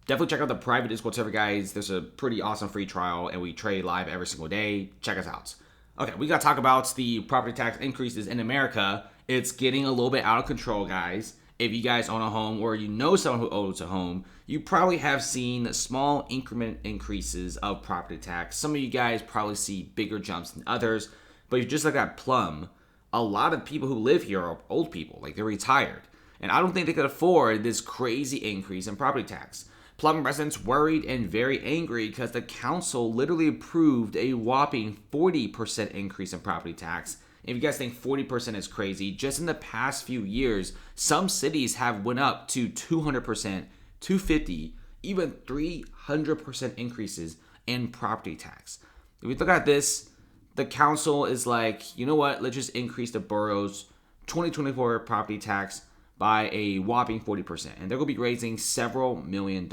Definitely check out the private Discord server, guys. There's a pretty awesome free trial, and we trade live every single day. Check us out. Okay, we got to talk about the property tax increases in America. It's getting a little bit out of control, guys. If you guys own a home or you know someone who owns a home, you probably have seen small increment increases of property tax. Some of you guys probably see bigger jumps than others, but you just like that Plum, a lot of people who live here are old people, like they're retired. And I don't think they could afford this crazy increase in property tax. Plum residents worried and very angry because the council literally approved a whopping 40% increase in property tax. If you guys think 40% is crazy, just in the past few years, some cities have went up to 200%, 250, even 300% increases in property tax. If we look at this, the council is like, you know what, let's just increase the borough's 2024 property tax by a whopping 40%, and they're going to be raising several $1 million.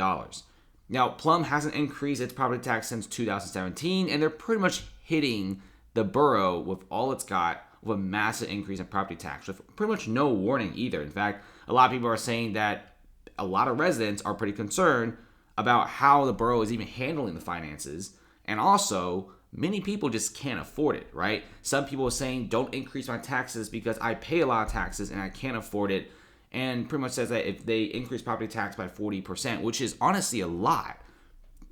Now, Plum hasn't increased its property tax since 2017, and they're pretty much hitting the borough with all it's got with a massive increase in property tax, with pretty much no warning either. In fact, a lot of people are saying that a lot of residents are pretty concerned about how the borough is even handling the finances, and also many people just can't afford it, right? Some people are saying, don't increase my taxes because I pay a lot of taxes and I can't afford it. And pretty much says that if they increase property tax by 40%, which is honestly a lot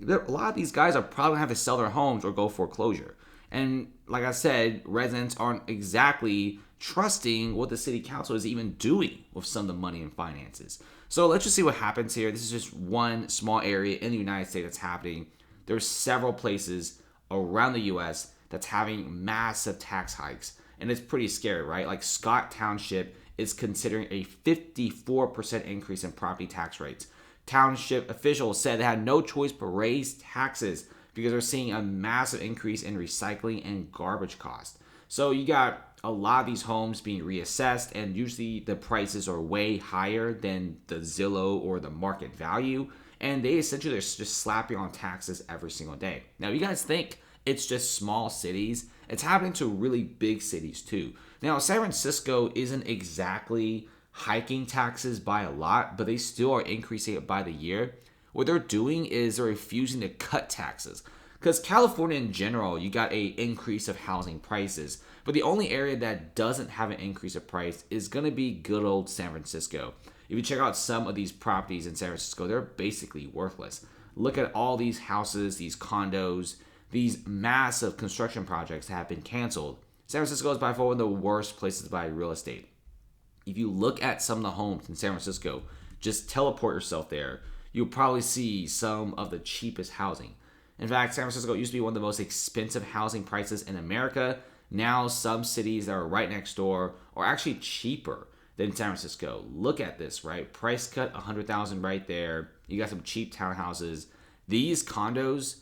of these guys are probably going to have to sell their homes or go foreclosure. And like I said, residents aren't exactly trusting what the city council is even doing with some of the money and finances. So let's just see what happens here. This is just one small area in the United States that's happening. There's several places around the U.S. that's having massive tax hikes. And it's pretty scary, right? Like Scott Township is considering a 54% increase in property tax rates. Township officials said they had no choice but raise taxes because they're seeing a massive increase in recycling and garbage costs. So you got a lot of these homes being reassessed, and usually the prices are way higher than the Zillow or the market value, and they essentially are just slapping on taxes every single day. Now, you guys think it's just small cities? It's happening to really big cities too. Now, San Francisco isn't exactly hiking taxes by a lot, but they still are increasing it by the year. What they're doing is they're refusing to cut taxes. Because California in general, you got a increase of housing prices. But the only area that doesn't have an increase of price is going to be good old San Francisco. If you check out some of these properties in San Francisco, they're basically worthless. Look at all these houses, these condos, these massive construction projects that have been canceled. San Francisco is by far one of the worst places to buy real estate. If you look at some of the homes in San Francisco, just teleport yourself there, you'll probably see some of the cheapest housing. In fact, San Francisco used to be one of the most expensive housing prices in America. Now, some cities that are right next door are actually cheaper than San Francisco. Look at this, right? Price cut $100,000 right there. You got some cheap townhouses. These condos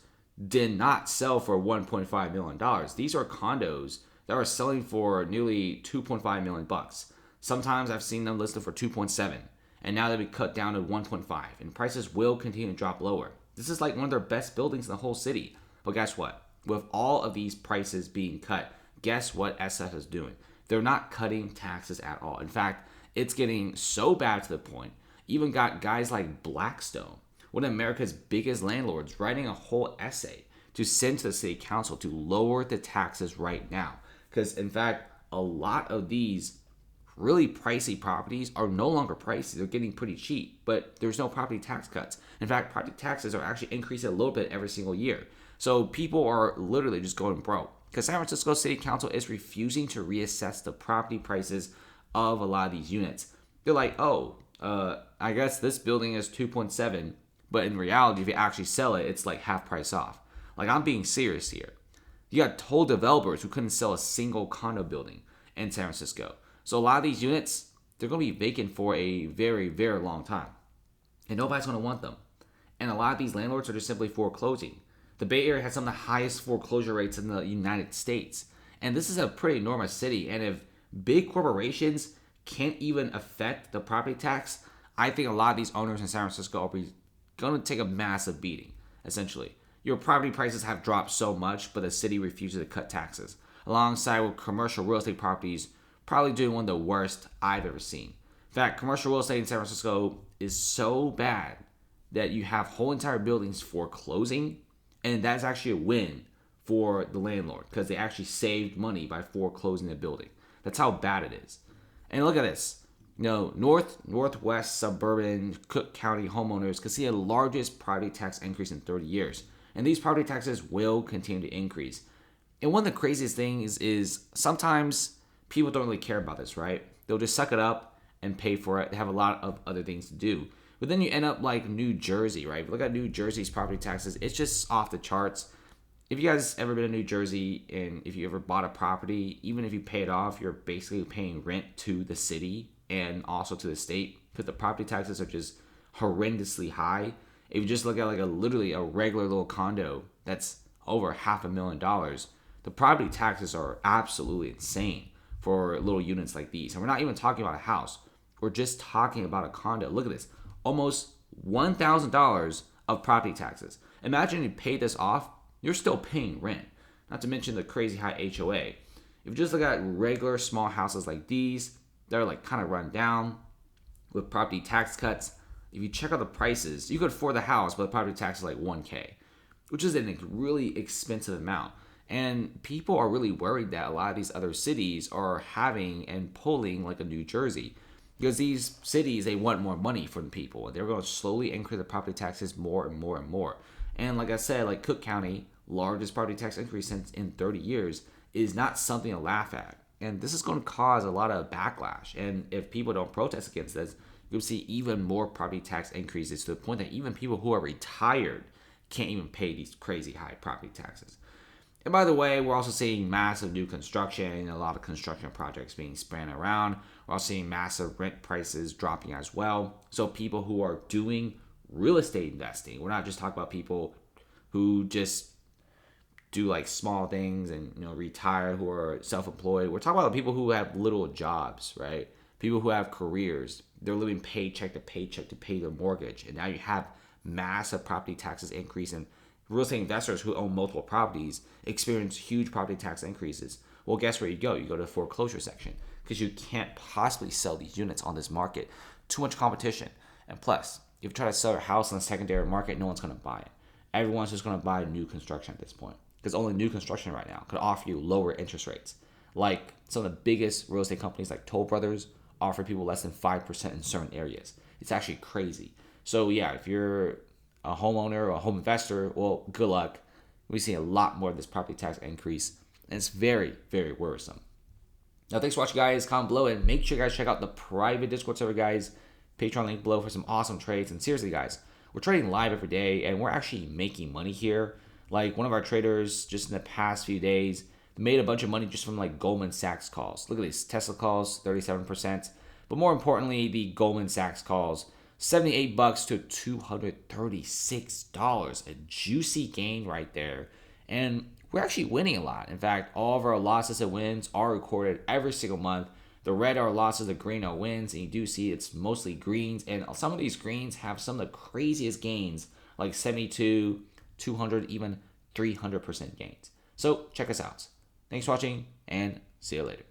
did not sell for $1.5 million. These are condos that are selling for nearly $2.5 million bucks. Sometimes I've seen them listed for 2.7, and now they've been cut down to 1.5, and prices will continue to drop lower. This is like one of their best buildings in the whole city. But guess what? With all of these prices being cut, guess what SF is doing? They're not cutting taxes at all. In fact, it's getting so bad to the point, even got guys like Blackstone, one of America's biggest landlords, writing a whole essay to send to the city council to lower the taxes right now. Because in fact, a lot of these really pricey properties are no longer pricey. They're getting pretty cheap, but there's no property tax cuts. In fact, property taxes are actually increasing a little bit every single year. So people are literally just going broke because San Francisco City Council is refusing to reassess the property prices of a lot of these units. They're like, I guess this building is 2.7, but in reality, if you actually sell it, it's like half price off. Like, I'm being serious here. You got whole developers who couldn't sell a single condo building in San Francisco. So a lot of these units, they're going to be vacant for a very, very long time. And nobody's going to want them. And a lot of these landlords are just simply foreclosing. The Bay Area has some of the highest foreclosure rates in the United States. And this is a pretty enormous city. And if big corporations can't even affect the property tax, I think a lot of these owners in San Francisco are going to take a massive beating, essentially. Your property prices have dropped so much, but the city refuses to cut taxes. Alongside with commercial real estate properties probably doing one of the worst I've ever seen. In fact, commercial real estate in San Francisco is so bad that you have whole entire buildings foreclosing, and that's actually a win for the landlord because they actually saved money by foreclosing the building. That's how bad it is. And look at this. Northwest suburban Cook County homeowners could see the largest property tax increase in 30 years. And these property taxes will continue to increase. And one of the craziest things is sometimes people don't really care about this, right? They'll just suck it up and pay for it. They have a lot of other things to do. But then you end up like New Jersey, right? If you look at New Jersey's property taxes, it's just off the charts. If you guys ever been to New Jersey and if you ever bought a property, even if you pay it off, you're basically paying rent to the city and also to the state because the property taxes are just horrendously high. If you just look at like literally a regular little condo that's over $500,000, the property taxes are absolutely insane for little units like these. And we're not even talking about a house. We're just talking about a condo. Look at this. Almost $1,000 of property taxes. Imagine you paid this off, you're still paying rent. Not to mention the crazy high HOA. If you just look at regular small houses like these, they're like kind of run down with property tax cuts. If you check out the prices, you could afford the house, but the property tax is like $1,000, which is a really expensive amount. And people are really worried that a lot of these other cities are having and pulling like a New Jersey. Because these cities, they want more money from people. And they're going to slowly increase the property taxes more and more and more. And like I said, like Cook County, largest property tax increase since in 30 years, is not something to laugh at. And this is going to cause a lot of backlash. And if people don't protest against this, you'll see even more property tax increases to the point that even people who are retired can't even pay these crazy high property taxes. And by the way, we're also seeing massive new construction and a lot of construction projects being spread around. We're also seeing massive rent prices dropping as well. So people who are doing real estate investing, we're not just talking about people who just do like small things and retire, who are self-employed. We're talking about people who have little jobs, right? People who have careers. They're living paycheck to paycheck to pay their mortgage. And now you have massive property taxes increase, and real estate investors who own multiple properties experience huge property tax increases. Well, guess where you go? You go to the foreclosure section because you can't possibly sell these units on this market. Too much competition. And plus, if you try to sell your house in the secondary market, no one's going to buy it. Everyone's just going to buy new construction at this point because only new construction right now could offer you lower interest rates. Like some of the biggest real estate companies like Toll Brothers offer people less than 5% in certain areas. It's actually crazy. So yeah, if you're a homeowner or a home investor, well, good luck. We see a lot more of this property tax increase, and it's very, very worrisome. Now, thanks for watching, guys. Comment below, and make sure you guys check out the private Discord server, guys. Patreon link below for some awesome trades. And seriously, guys, we're trading live every day, and we're actually making money here. Like one of our traders just in the past few days made a bunch of money just from like Goldman Sachs calls. Look at these Tesla calls, 37%. But more importantly, the Goldman Sachs calls, $78 to $236. A juicy gain right there. And we're actually winning a lot. In fact, all of our losses and wins are recorded every single month. The red are losses, the green are wins. And you do see it's mostly greens. And some of these greens have some of the craziest gains, like 72, 200, even 300% gains. So check us out. Thanks for watching, and see you later.